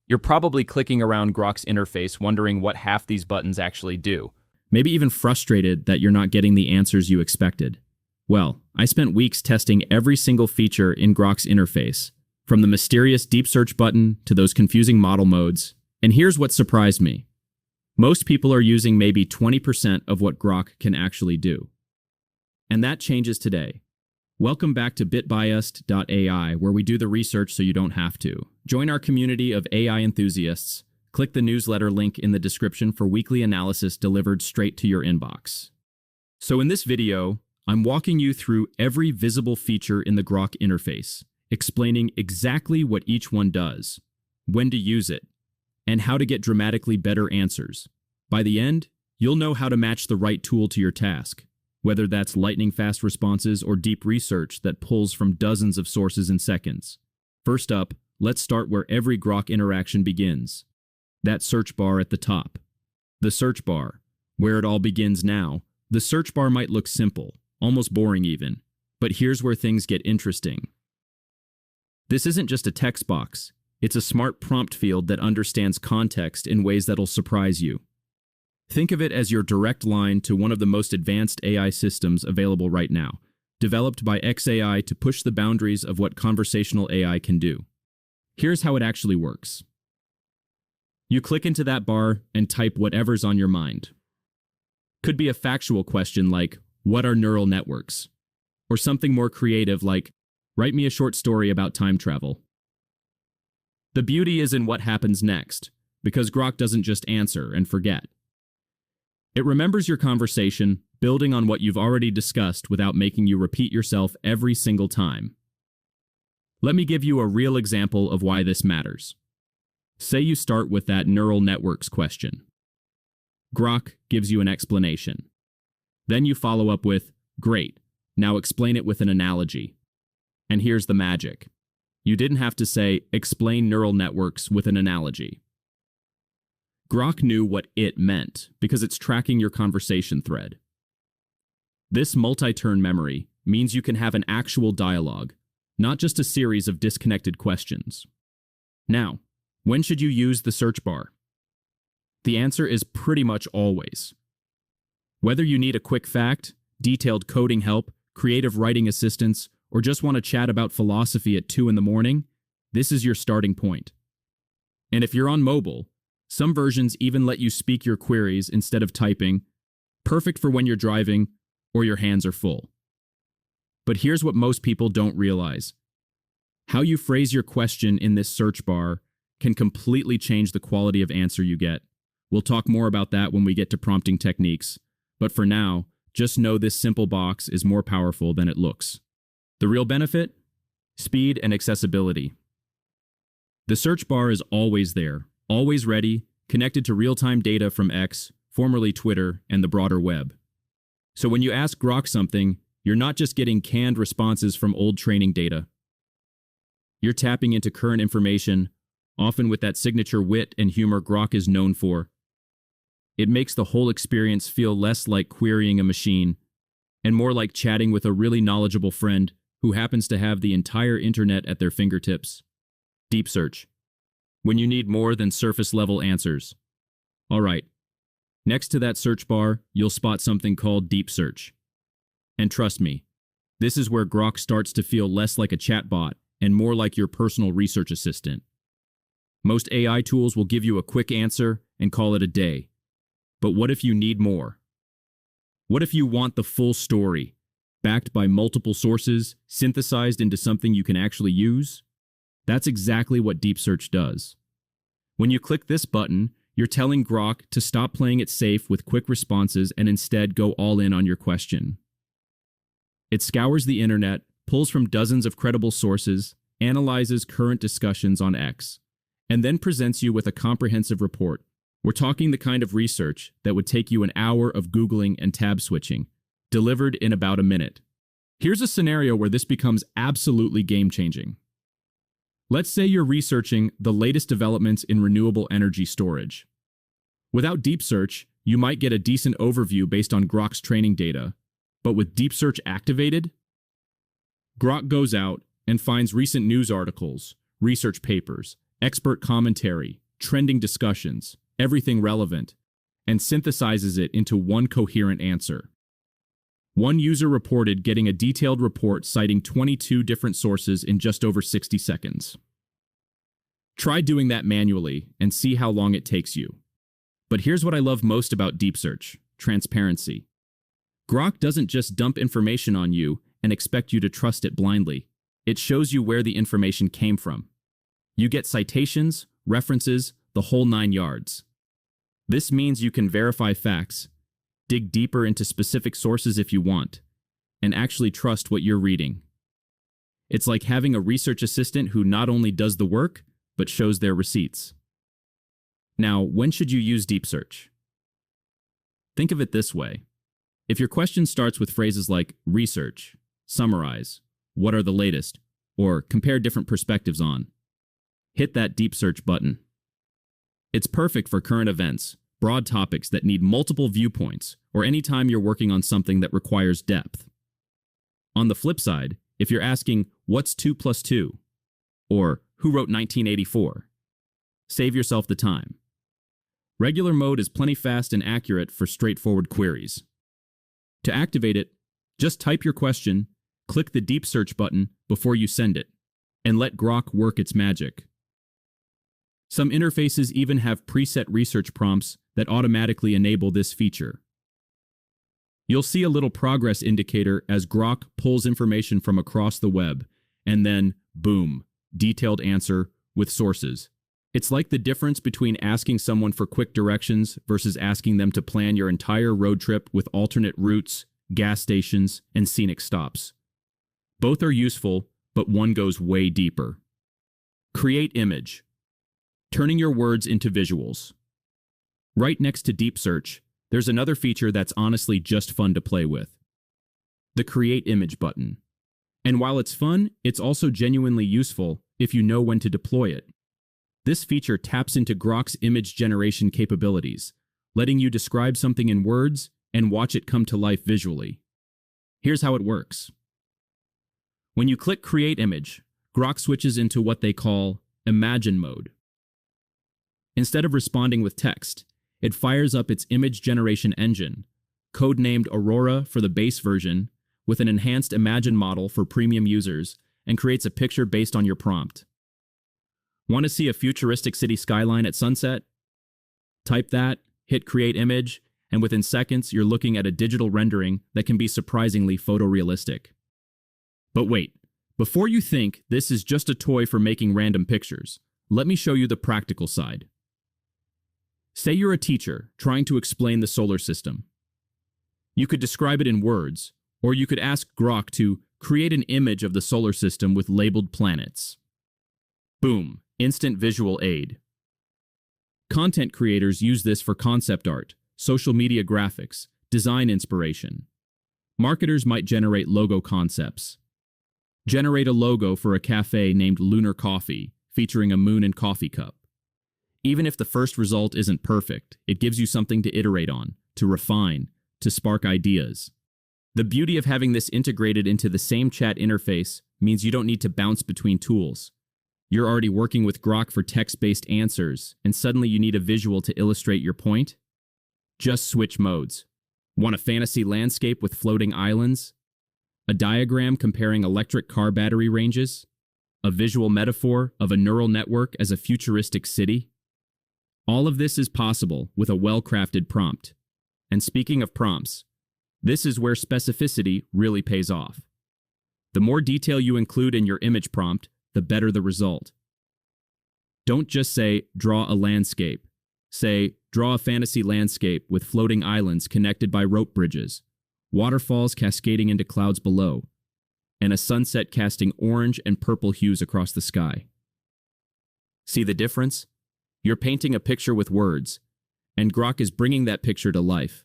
You're probably clicking around Grok's interface wondering what half these buttons actually do. Maybe even frustrated that you're not getting the answers you expected. Well, I spent weeks testing every single feature in Grok's interface, from the mysterious DeepSearch button to those confusing model modes, and here's what surprised me. Most people are using maybe 20% of what Grok can actually do. And that changes today. Welcome back to bitbiased.ai, where we do the research so you don't have to. Join our community of AI enthusiasts. Click the newsletter link in the description for weekly analysis delivered straight to your inbox. So in this video, I'm walking you through every visible feature in the Grok interface, explaining exactly what each one does, when to use it, and how to get dramatically better answers. By the end, you'll know how to match the right tool to your task, whether that's lightning-fast responses or deep research that pulls from dozens of sources in seconds. First up, let's start where every Grok interaction begins. That search bar at the top. The search bar, where it all begins now. The search bar might look simple, almost boring even, but here's where things get interesting. This isn't just a text box. It's a smart prompt field that understands context in ways that'll surprise you. Think of it as your direct line to one of the most advanced AI systems available right now, developed by xAI to push the boundaries of what conversational AI can do. Here's how it actually works. You click into that bar and type whatever's on your mind. Could be a factual question like, what are neural networks? Or something more creative like, write me a short story about time travel. The beauty is in what happens next, because Grok doesn't just answer and forget. It remembers your conversation, building on what you've already discussed without making you repeat yourself every single time. Let me give you a real example of why this matters. Say you start with that neural networks question. Grok gives you an explanation. Then you follow up with, great, now explain it with an analogy. And here's the magic. You didn't have to say, explain neural networks with an analogy. Grok knew what it meant because it's tracking your conversation thread. This multi-turn memory means you can have an actual dialogue, not just a series of disconnected questions. Now, when should you use the search bar? The answer is pretty much always. Whether you need a quick fact, detailed coding help, creative writing assistance, or just want to chat about philosophy at 2 in the morning, this is your starting point. And if you're on mobile, some versions even let you speak your queries instead of typing, perfect for when you're driving or your hands are full. But here's what most people don't realize. How you phrase your question in this search bar can completely change the quality of answer you get. We'll talk more about that when we get to prompting techniques, but for now, just know this simple box is more powerful than it looks. The real benefit? Speed and accessibility. The search bar is always there, always ready, connected to real-time data from X, formerly Twitter, and the broader web. So when you ask Grok something, you're not just getting canned responses from old training data. You're tapping into current information, often with that signature wit and humor Grok is known for. It makes the whole experience feel less like querying a machine, and more like chatting with a really knowledgeable friend who happens to have the entire internet at their fingertips. Deep search. When you need more than surface-level answers. All right. Next to that search bar, you'll spot something called deep search. And trust me, this is where Grok starts to feel less like a chatbot and more like your personal research assistant. Most AI tools will give you a quick answer and call it a day. But what if you need more? What if you want the full story, backed by multiple sources, synthesized into something you can actually use? That's exactly what deep search does. When you click this button, you're telling Grok to stop playing it safe with quick responses and instead go all in on your question. It scours the internet, pulls from dozens of credible sources, analyzes current discussions on X, and then presents you with a comprehensive report. We're talking the kind of research that would take you an hour of Googling and tab switching, delivered in about a minute. Here's a scenario where this becomes absolutely game-changing. Let's say you're researching the latest developments in renewable energy storage. Without deep search, you might get a decent overview based on Grok's training data, but with deep search activated, Grok goes out and finds recent news articles, research papers, expert commentary, trending discussions, everything relevant, and synthesizes it into one coherent answer. One user reported getting a detailed report citing 22 different sources in just over 60 seconds. Try doing that manually and see how long it takes you. But here's what I love most about DeepSearch: transparency. Grok doesn't just dump information on you and expect you to trust it blindly. It shows you where the information came from. You get citations, references, the whole 9 yards. This means you can verify facts, dig deeper into specific sources if you want, and actually trust what you're reading. It's like having a research assistant who not only does the work, but shows their receipts. Now, when should you use DeepSearch? Think of it this way. If your question starts with phrases like research, summarize, what are the latest, or compare different perspectives on, hit that DeepSearch button. It's perfect for current events, broad topics that need multiple viewpoints, or any time you're working on something that requires depth. On the flip side, if you're asking, what's 2 plus 2? Or who wrote 1984? Save yourself the time. Regular mode is plenty fast and accurate for straightforward queries. To activate it, just type your question, click the DeepSearch button before you send it, and let Grok work its magic. Some interfaces even have preset research prompts that automatically enable this feature. You'll see a little progress indicator as Grok pulls information from across the web, and then, boom, detailed answer with sources. It's like the difference between asking someone for quick directions versus asking them to plan your entire road trip with alternate routes, gas stations, and scenic stops. Both are useful, but one goes way deeper. Create image. Turning your words into visuals. Right next to DeepSearch, there's another feature that's honestly just fun to play with. The Create Image button. And while it's fun, it's also genuinely useful if you know when to deploy it. This feature taps into Grok's image generation capabilities, letting you describe something in words and watch it come to life visually. Here's how it works. When you click Create Image, Grok switches into what they call Imagine mode. Instead of responding with text, it fires up its image generation engine, codenamed Aurora for the base version, with an enhanced Imagine model for premium users, and creates a picture based on your prompt. Want to see a futuristic city skyline at sunset? Type that, hit Create Image, and within seconds you're looking at a digital rendering that can be surprisingly photorealistic. But wait, before you think this is just a toy for making random pictures, let me show you the practical side. Say you're a teacher trying to explain the solar system. You could describe it in words, or you could ask Grok to create an image of the solar system with labeled planets. Boom, instant visual aid. Content creators use this for concept art, social media graphics, design inspiration. Marketers might generate logo concepts. Generate a logo for a cafe named Lunar Coffee, featuring a moon and coffee cup. Even if the first result isn't perfect, it gives you something to iterate on, to refine, to spark ideas. The beauty of having this integrated into the same chat interface means you don't need to bounce between tools. You're already working with Grok for text-based answers, and suddenly you need a visual to illustrate your point? Just switch modes. Want a fantasy landscape with floating islands? A diagram comparing electric car battery ranges? A visual metaphor of a neural network as a futuristic city? All of this is possible with a well-crafted prompt. And speaking of prompts, this is where specificity really pays off. The more detail you include in your image prompt, the better the result. Don't just say, draw a landscape. Say, draw a fantasy landscape with floating islands connected by rope bridges, waterfalls cascading into clouds below, and a sunset casting orange and purple hues across the sky. See the difference? You're painting a picture with words, and Grok is bringing that picture to life.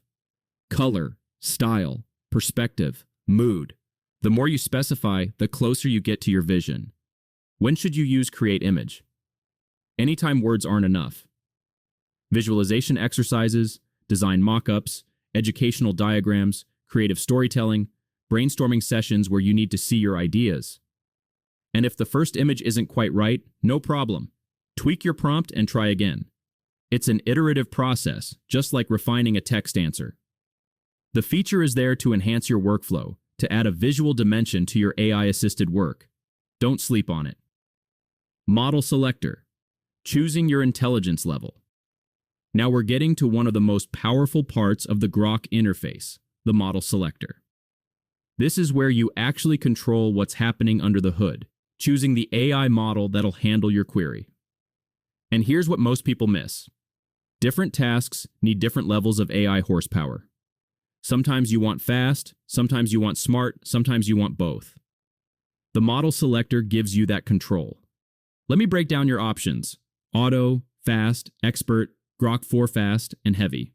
Color, style, perspective, mood. The more you specify, the closer you get to your vision. When should you use Create Image? Anytime words aren't enough. Visualization exercises, design mock-ups, educational diagrams, creative storytelling, brainstorming sessions where you need to see your ideas. And if the first image isn't quite right, no problem. Tweak your prompt and try again. It's an iterative process, just like refining a text answer. The feature is there to enhance your workflow, to add a visual dimension to your AI-assisted work. Don't sleep on it. Model Selector. Choosing your intelligence level. Now we're getting to one of the most powerful parts of the Grok interface, the Model Selector. This is where you actually control what's happening under the hood, choosing the AI model that'll handle your query. And here's what most people miss. Different tasks need different levels of AI horsepower. Sometimes you want fast, sometimes you want smart, sometimes you want both. The Model Selector gives you that control. Let me break down your options: Auto, Fast, Expert, Grok 4 Fast, and Heavy.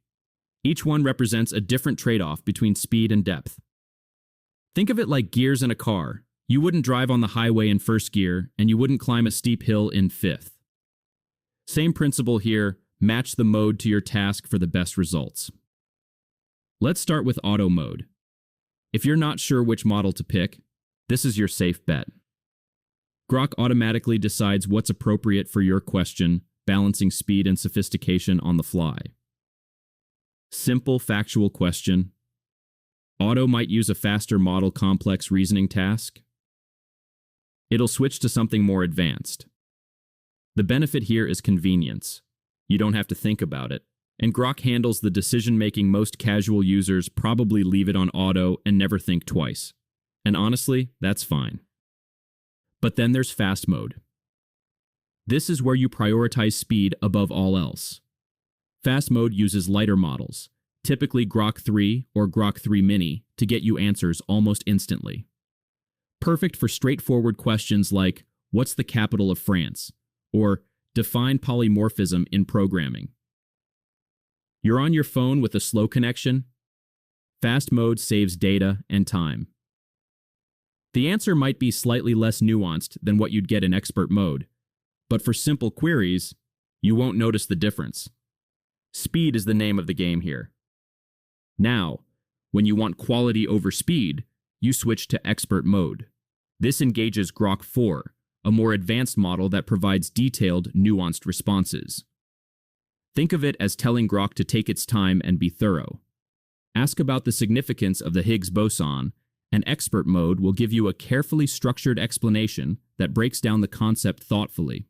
Each one represents a different trade-off between speed and depth. Think of it like gears in a car. You wouldn't drive on the highway in first gear, and you wouldn't climb a steep hill in fifth. Same principle here, match the mode to your task for the best results. Let's start with Auto mode. If you're not sure which model to pick, this is your safe bet. Grok automatically decides what's appropriate for your question, balancing speed and sophistication on the fly. Simple factual question. Auto might use a faster model complex reasoning task. It'll switch to something more advanced. The benefit here is convenience. You don't have to think about it. And Grok handles the decision-making most casual users probably leave it on auto and never think twice. And honestly, that's fine. But then there's Fast mode. This is where you prioritize speed above all else. Fast mode uses lighter models, typically Grok 3 or Grok 3 Mini, to get you answers almost instantly. Perfect for straightforward questions like, what's the capital of France? Or define polymorphism in programming. You're on your phone with a slow connection? Fast mode saves data and time. The answer might be slightly less nuanced than what you'd get in expert mode, but for simple queries, you won't notice the difference. Speed is the name of the game here. Now, when you want quality over speed, you switch to expert mode. This engages Grok 4, a more advanced model that provides detailed, nuanced responses. Think of it as telling Grok to take its time and be thorough. Ask about the significance of the Higgs boson, and expert mode will give you a carefully structured explanation that breaks down the concept thoughtfully.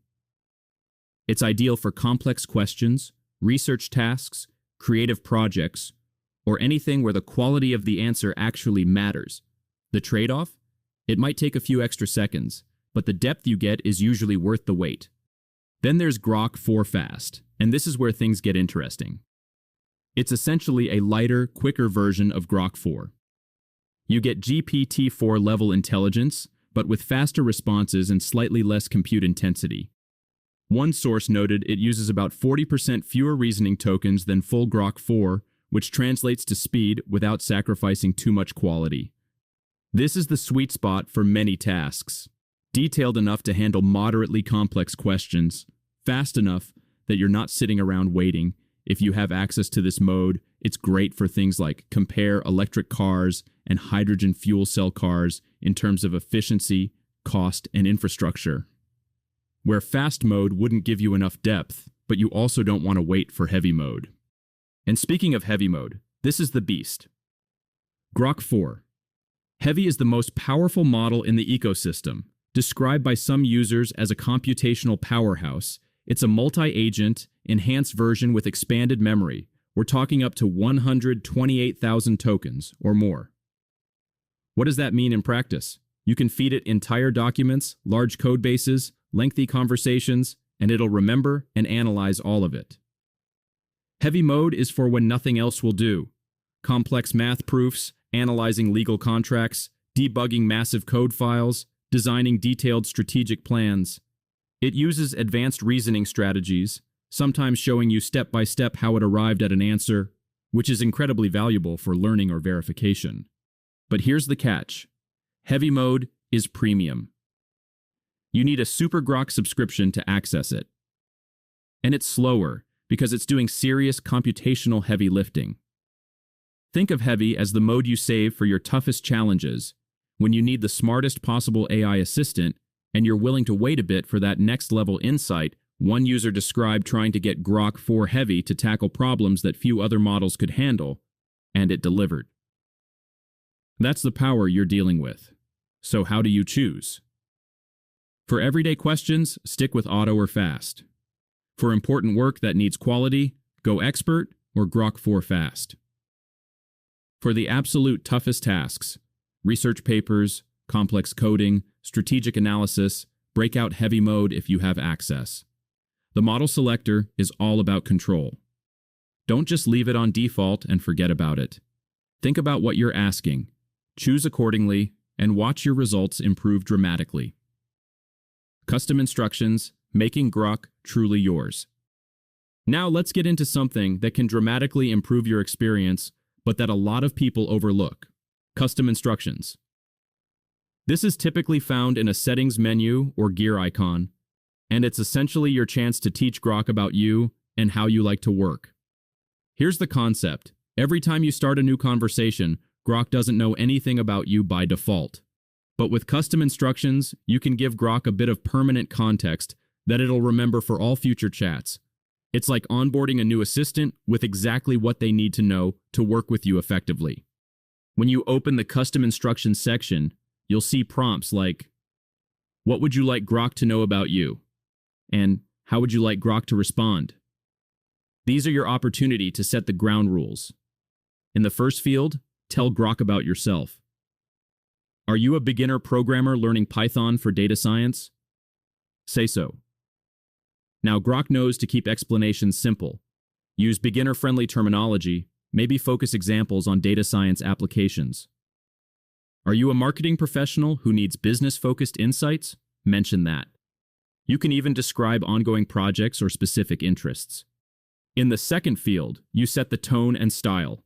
It's ideal for complex questions, research tasks, creative projects, or anything where the quality of the answer actually matters. The trade-off? It might take a few extra seconds, but the depth you get is usually worth the wait. Then there's Grok 4 Fast, and this is where things get interesting. It's essentially a lighter, quicker version of Grok 4. You get GPT-4 level intelligence, but with faster responses and slightly less compute intensity. One source noted it uses about 40% fewer reasoning tokens than full Grok 4, which translates to speed without sacrificing too much quality. This is the sweet spot for many tasks. Detailed enough to handle moderately complex questions, fast enough that you're not sitting around waiting. If you have access to this mode, it's great for things like compare electric cars and hydrogen fuel cell cars in terms of efficiency, cost, and infrastructure. Where fast mode wouldn't give you enough depth, but you also don't want to wait for heavy mode. And speaking of heavy mode, this is the beast. Grok 4. Heavy is the most powerful model in the ecosystem. Described by some users as a computational powerhouse, it's a multi-agent, enhanced version with expanded memory. We're talking up to 128,000 tokens or more. What does that mean in practice? You can feed it entire documents, large code bases, lengthy conversations, and it'll remember and analyze all of it. Heavy mode is for when nothing else will do. Complex math proofs, analyzing legal contracts, debugging massive code files, designing detailed strategic plans. It uses advanced reasoning strategies, sometimes showing you step by step how it arrived at an answer, which is incredibly valuable for learning or verification. But here's the catch. Heavy mode is premium. You need a SuperGrok subscription to access it. And it's slower because it's doing serious computational heavy lifting. Think of heavy as the mode you save for your toughest challenges, when you need the smartest possible AI assistant and you're willing to wait a bit for that next level insight One user described trying to get Grok 4 Heavy to tackle problems that few other models could handle, and it delivered. That's the power you're dealing with. So how do you choose? For everyday questions, stick with Auto or Fast. For important work that needs quality, go Expert or Grok 4 Fast. For the absolute toughest tasks, research papers, complex coding, strategic analysis, breakout heavy mode if you have access. The model selector is all about control. Don't just leave it on default and forget about it. Think about what you're asking, choose accordingly, and watch your results improve dramatically. Custom instructions, making Grok truly yours. Now let's get into something that can dramatically improve your experience, but that a lot of people overlook: custom instructions. This is typically found in a settings menu or gear icon, and it's essentially your chance to teach Grok about you and how you like to work. Here's the concept. Every time you start a new conversation, Grok doesn't know anything about you by default. But with custom instructions, you can give Grok a bit of permanent context that it'll remember for all future chats. It's like onboarding a new assistant with exactly what they need to know to work with you effectively. When you open the custom instructions section, you'll see prompts like, "What would you like Grok to know about you?" And "How would you like Grok to respond?" These are your opportunity to set the ground rules. In the first field, tell Grok about yourself. Are you a beginner programmer learning Python for data science? Say so. Now, Grok knows to keep explanations simple. Use beginner-friendly terminology, maybe focus examples on data science applications. Are you a marketing professional who needs business-focused insights? Mention that. You can even describe ongoing projects or specific interests. In the second field, you set the tone and style.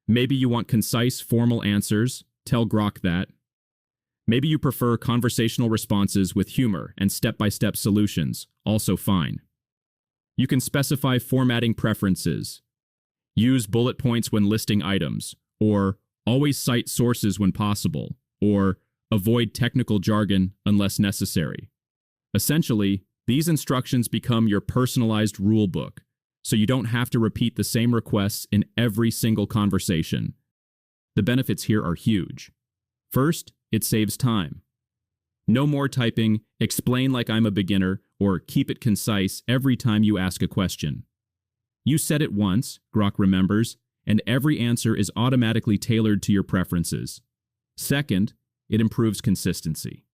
Maybe you want concise, formal answers. Tell Grok that. Maybe you prefer conversational responses with humor and step-by-step solutions. Also fine. You can specify formatting preferences. Use bullet points when listing items, or always cite sources when possible, or avoid technical jargon unless necessary. Essentially, these instructions become your personalized rulebook, so you don't have to repeat the same requests in every single conversation. The benefits here are huge. First, it saves time. No more typing, "explain like I'm a beginner," or "keep it concise" every time you ask a question. You set it once, Grok remembers, and every answer is automatically tailored to your preferences. Second, it improves consistency.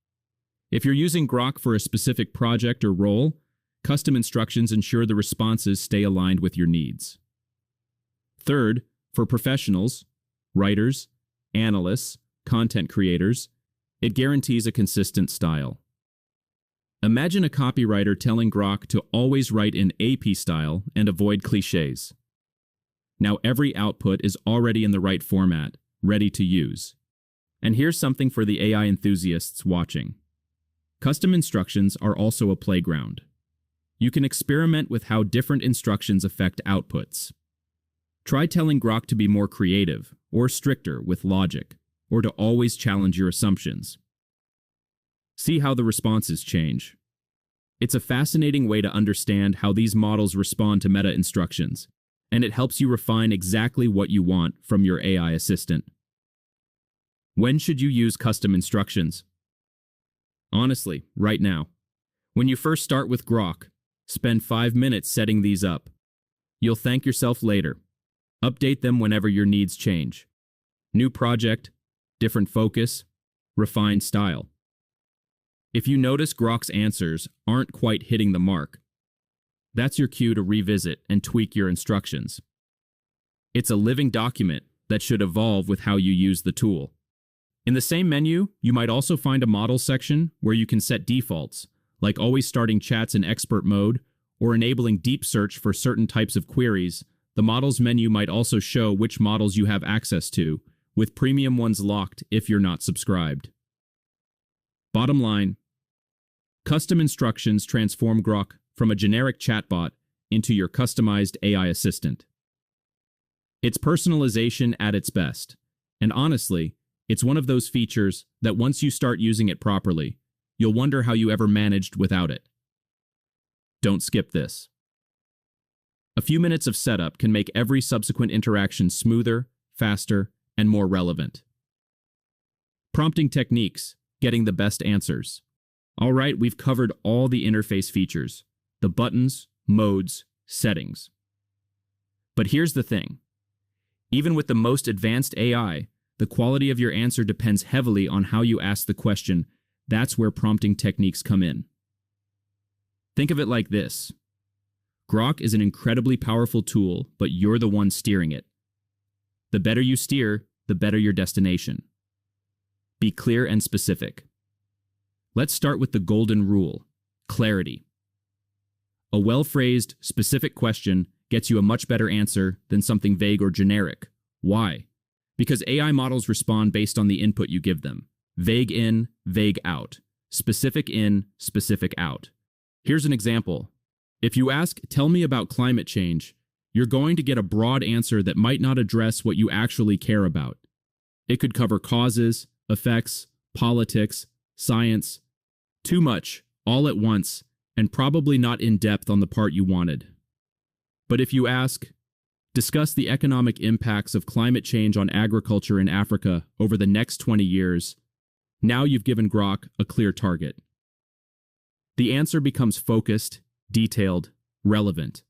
If you're using Grok for a specific project or role, custom instructions ensure the responses stay aligned with your needs. Third, for professionals, writers, analysts, content creators, it guarantees a consistent style. Imagine a copywriter telling Grok to always write in AP style and avoid cliches. Now every output is already in the right format, ready to use. And here's something for the AI enthusiasts watching. Custom instructions are also a playground. You can experiment with how different instructions affect outputs. Try telling Grok to be more creative or stricter with logic, or to always challenge your assumptions. See how the responses change. It's a fascinating way to understand how these models respond to meta instructions, and it helps you refine exactly what you want from your AI assistant. When should you use custom instructions? Honestly, right now. When you first start with Grok, spend 5 minutes setting these up. You'll thank yourself later. Update them whenever your needs change. New project, different focus, refined style. If you notice Grok's answers aren't quite hitting the mark, that's your cue to revisit and tweak your instructions. It's a living document that should evolve with how you use the tool. In the same menu, you might also find a model section where you can set defaults, like always starting chats in expert mode or enabling DeepSearch for certain types of queries. The models menu might also show which models you have access to, with premium ones locked if you're not subscribed. Bottom line, custom instructions transform Grok from a generic chatbot into your customized AI assistant. It's personalization at its best, and honestly, it's one of those features that once you start using it properly, you'll wonder how you ever managed without it. Don't skip this. A few minutes of setup can make every subsequent interaction smoother, faster, and more relevant. Prompting techniques, getting the best answers. All right, we've covered all the interface features, the buttons, modes, settings. But here's the thing. Even with the most advanced AI, the quality of your answer depends heavily on how you ask the question. That's where prompting techniques come in. Think of it like this. Grok is an incredibly powerful tool, but you're the one steering it. The better you steer, the better your destination. Be clear and specific. Let's start with the golden rule, clarity. A well-phrased, specific question gets you a much better answer than something vague or generic. Why? Because AI models respond based on the input you give them. Vague in, vague out. Specific in, specific out. Here's an example. If you ask, "Tell me about climate change," you're going to get a broad answer that might not address what you actually care about. It could cover causes, effects, politics, science. Too much, all at once, and probably not in depth on the part you wanted. But if you ask, "Discuss the economic impacts of climate change on agriculture in Africa over the next 20 years, now you've given Grok a clear target. The answer becomes focused, detailed, relevant.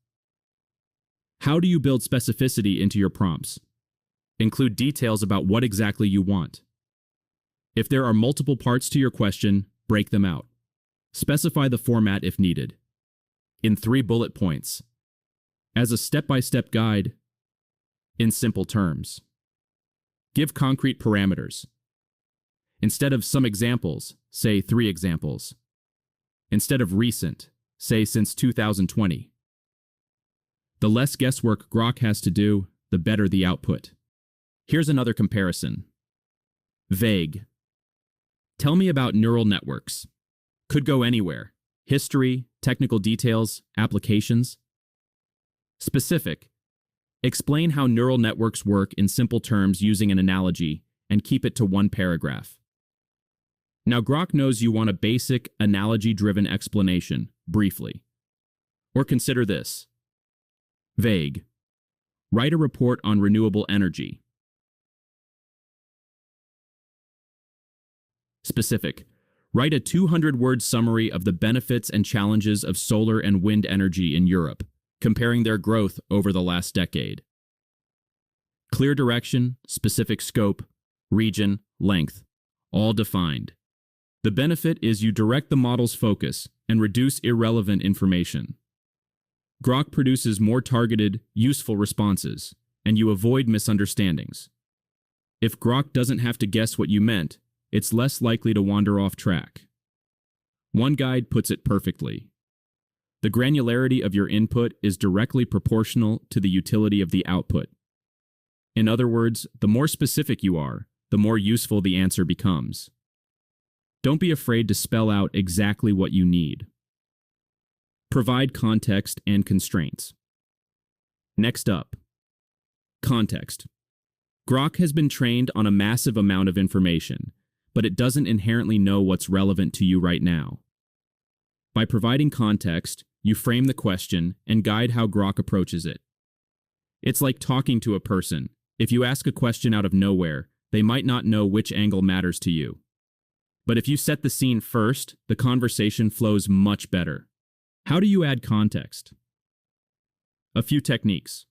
How do you build specificity into your prompts? Include details about what exactly you want. If there are multiple parts to your question, break them out. Specify the format if needed. In 3 bullet points. As a step-by-step guide. In simple terms. Give concrete parameters. Instead of some examples, say 3 examples. Instead of recent, say since 2020. The less guesswork Grok has to do, the better the output. Here's another comparison. Vague. Tell me about neural networks. Could go anywhere. History, technical details, applications. Specific. Explain how neural networks work in simple terms using an analogy, and keep it to 1 paragraph. Now Grok knows you want a basic, analogy-driven explanation, briefly. Or consider this. Vague. Write a report on renewable energy. Specific. Write a 200-word summary of the benefits and challenges of solar and wind energy in Europe, comparing their growth over the last decade. Clear direction, specific scope, region, length, all defined. The benefit is you direct the model's focus and reduce irrelevant information. Grok produces more targeted, useful responses, and you avoid misunderstandings. If Grok doesn't have to guess what you meant, it's less likely to wander off track. One guide puts it perfectly. The granularity of your input is directly proportional to the utility of the output. In other words, the more specific you are, the more useful the answer becomes. Don't be afraid to spell out exactly what you need. Provide context and constraints. Next up, context. Grok has been trained on a massive amount of information, but it doesn't inherently know what's relevant to you right now. By providing context, you frame the question and guide how Grok approaches it. It's like talking to a person. If you ask a question out of nowhere, they might not know which angle matters to you. But if you set the scene first, the conversation flows much better. How do you add context? A few techniques.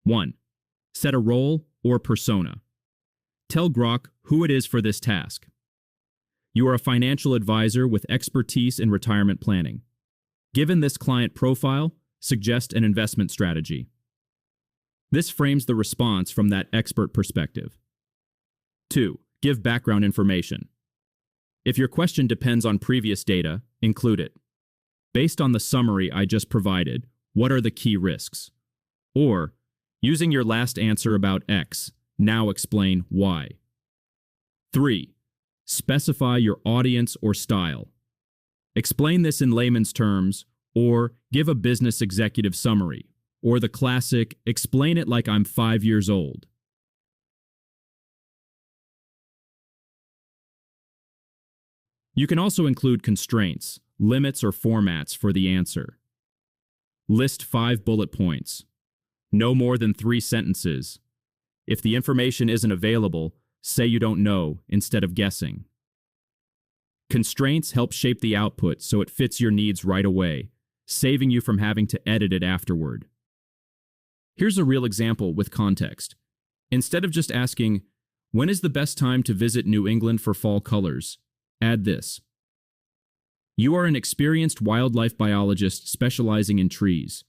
1. Set a role or persona. Tell Grok who it is for this task. You are a financial advisor with expertise in retirement planning. Given this client profile, suggest an investment strategy. This frames the response from that expert perspective. 2. Give background information. If your question depends on previous data, include it. Based on the summary I just provided, what are the key risks? Or, using your last answer about X, now explain why. 3. Specify your audience or style. Explain this in layman's terms, or give a business executive summary, or the classic, explain it like I'm 5 years old. You can also include constraints, limits, or formats for the answer. List 5 bullet points. No more than 3 sentences. If the information isn't available, say you don't know instead of guessing. Constraints help shape the output so it fits your needs right away, saving you from having to edit it afterward. Here's a real example with context. Instead of just asking, "When is the best time to visit New England for fall colors?" add this. You are an experienced wildlife biologist specializing in trees.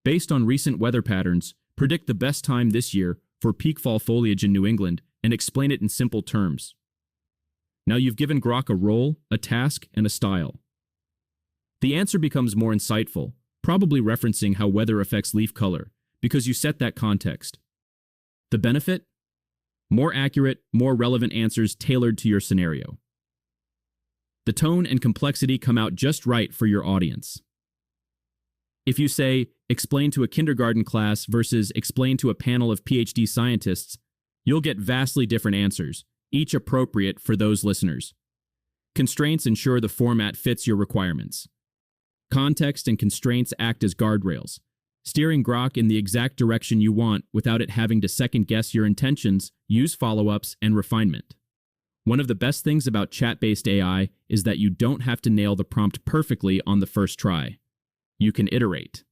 Based on recent weather patterns, predict the best time this year for peak fall foliage in New England and explain it in simple terms. Now you've given Grok a role, a task, and a style. The answer becomes more insightful, probably referencing how weather affects leaf color, because you set that context. The benefit? More accurate, more relevant answers tailored to your scenario. The tone and complexity come out just right for your audience. If you say, explain to a kindergarten class versus explain to a panel of PhD scientists, you'll get vastly different answers, each appropriate for those listeners. Constraints ensure the format fits your requirements. Context and constraints act as guardrails, steering Grok in the exact direction you want without it having to second-guess your intentions, use follow-ups, and refinement. One of the best things about chat-based AI is that you don't have to nail the prompt perfectly on the first try. You can iterate.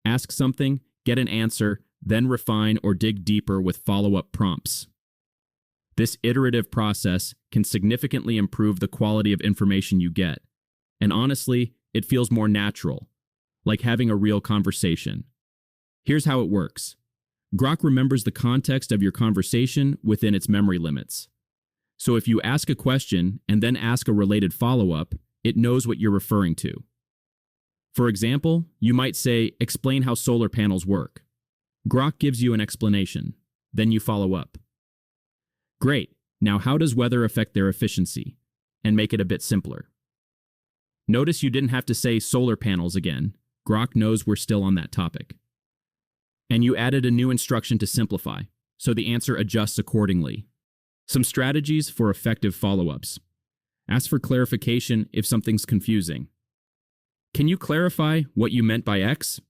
Ask something, get an answer, then refine or dig deeper with follow-up prompts. This iterative process can significantly improve the quality of information you get. And honestly, it feels more natural, like having a real conversation. Here's how it works. Grok remembers the context of your conversation within its memory limits. So if you ask a question and then ask a related follow-up, it knows what you're referring to. For example, you might say, explain how solar panels work. Grok gives you an explanation. Then you follow up. Great. Now how does weather affect their efficiency? And make it a bit simpler. Notice you didn't have to say solar panels again. Grok knows we're still on that topic. And you added a new instruction to simplify, so the answer adjusts accordingly. Some strategies for effective follow-ups. Ask for clarification if something's confusing. Can you clarify what you meant by X?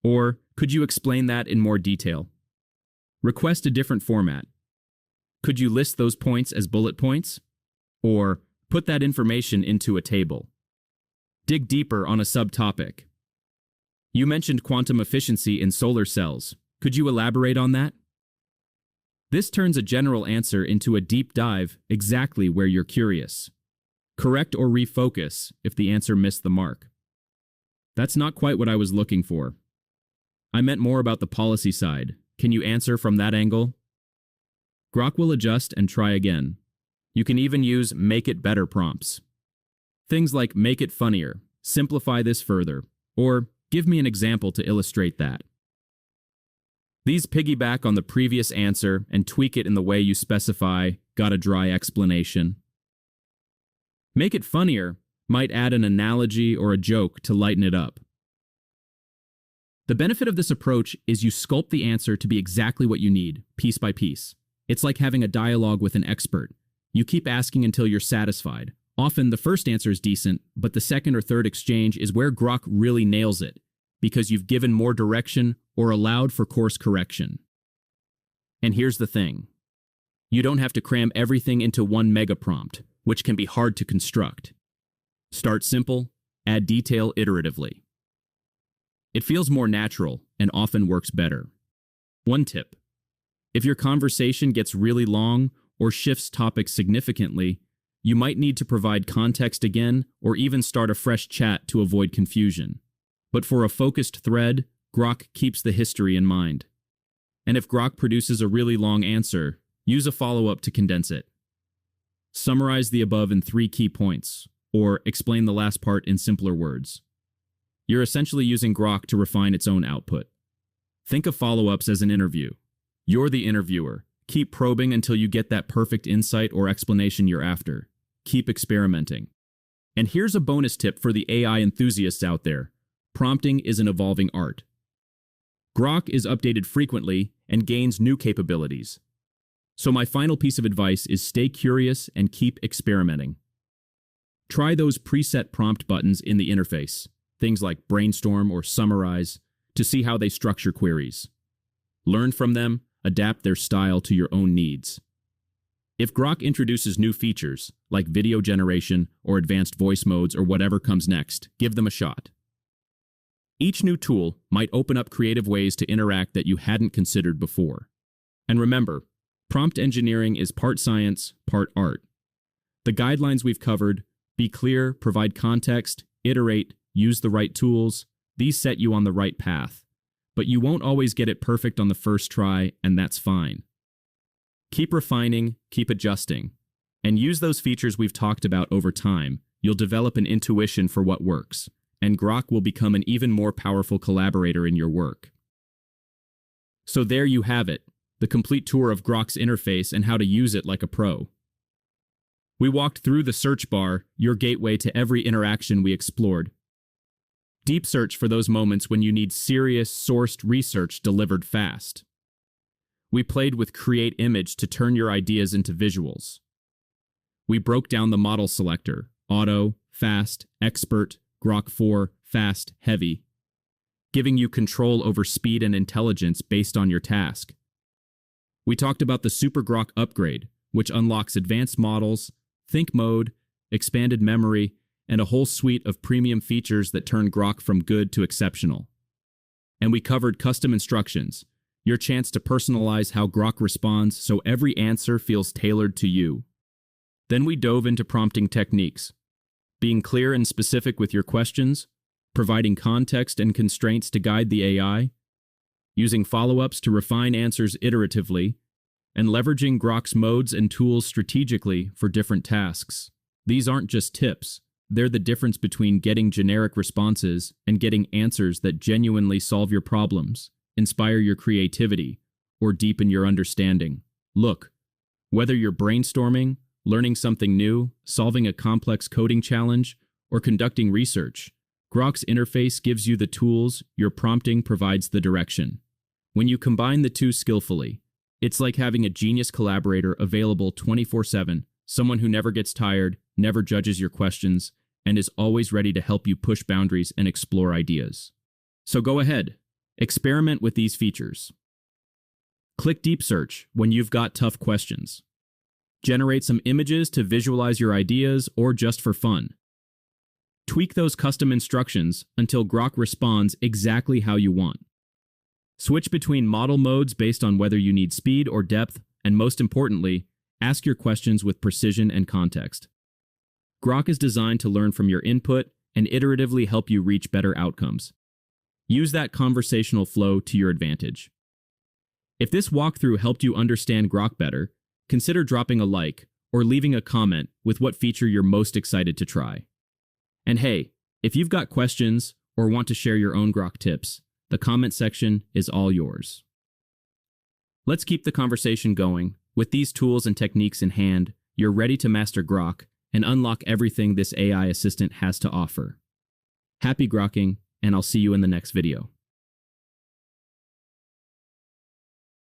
Or could you explain that in more detail? Request a different format. Could you list those points as bullet points? Or put that information into a table. Dig deeper on a subtopic. You mentioned quantum efficiency in solar cells. Could you elaborate on that? This turns a general answer into a deep dive exactly where you're curious. Correct or refocus if the answer missed the mark. That's not quite what I was looking for. I meant more about the policy side. Can you answer from that angle? Grok will adjust and try again. You can even use make it better prompts. Things like make it funnier, simplify this further, or give me an example to illustrate that. These piggyback on the previous answer and tweak it in the way you specify, got a dry explanation. Make it funnier might add an analogy or a joke to lighten it up. The benefit of this approach is you sculpt the answer to be exactly what you need, piece by piece. It's like having a dialogue with an expert. You keep asking until you're satisfied. Often the first answer is decent, but the second or third exchange is where Grok really nails it, because you've given more direction or allowed for course correction. And here's the thing. You don't have to cram everything into one mega prompt, which can be hard to construct. Start simple, add detail iteratively. It feels more natural and often works better. One tip. If your conversation gets really long or shifts topics significantly, you might need to provide context again or even start a fresh chat to avoid confusion. But for a focused thread, Grok keeps the history in mind. And if Grok produces a really long answer, use a follow-up to condense it. Summarize the above in 3 key points, or explain the last part in simpler words. You're essentially using Grok to refine its own output. Think of follow-ups as an interview. You're the interviewer. Keep probing until you get that perfect insight or explanation you're after. Keep experimenting. And here's a bonus tip for the AI enthusiasts out there. Prompting is an evolving art. Grok is updated frequently and gains new capabilities. So my final piece of advice is stay curious and keep experimenting. Try those preset prompt buttons in the interface. things like brainstorm or summarize, to see how they structure queries. Learn from them, adapt their style to your own needs. If Grok introduces new features, like video generation or advanced voice modes or whatever comes next, give them a shot. Each new tool might open up creative ways to interact that you hadn't considered before. And remember, prompt engineering is part science, part art. The guidelines we've covered, be clear, provide context, iterate, use the right tools, these set you on the right path. But you won't always get it perfect on the first try, and that's fine. Keep refining, keep adjusting, and use those features we've talked about over time. You'll develop an intuition for what works, and Grok will become an even more powerful collaborator in your work. So there you have it, the complete tour of Grok's interface and how to use it like a pro. We walked through the search bar, your gateway to every interaction we explored. DeepSearch for those moments when you need serious, sourced research delivered fast. We played with Create Image to turn your ideas into visuals. We broke down the model selector, auto, fast, expert, Grok 4, fast, heavy, giving you control over speed and intelligence based on your task. We talked about the SuperGrok upgrade, which unlocks advanced models, think mode, expanded memory, and a whole suite of premium features that turn Grok from good to exceptional. And we covered custom instructions, your chance to personalize how Grok responds so every answer feels tailored to you. Then we dove into prompting techniques, being clear and specific with your questions, providing context and constraints to guide the AI, using follow-ups to refine answers iteratively, and leveraging Grok's modes and tools strategically for different tasks. These aren't just tips. They're the difference between getting generic responses and getting answers that genuinely solve your problems, inspire your creativity, or deepen your understanding. Look, whether you're brainstorming, learning something new, solving a complex coding challenge, or conducting research, Grok's interface gives you the tools, your prompting provides the direction. When you combine the two skillfully, it's like having a genius collaborator available 24/7, someone who never gets tired, never judges your questions, and is always ready to help you push boundaries and explore ideas. So go ahead, experiment with these features. Click DeepSearch when you've got tough questions. Generate some images to visualize your ideas or just for fun. Tweak those custom instructions until Grok responds exactly how you want. Switch between model modes based on whether you need speed or depth, and most importantly, ask your questions with precision and context. Grok is designed to learn from your input and iteratively help you reach better outcomes. Use that conversational flow to your advantage. If this walkthrough helped you understand Grok better, consider dropping a like or leaving a comment with what feature you're most excited to try. And hey, if you've got questions or want to share your own Grok tips, the comment section is all yours. Let's keep the conversation going. With these tools and techniques in hand, you're ready to master Grok and unlock everything this AI assistant has to offer. Happy grokking, and I'll see you in the next video.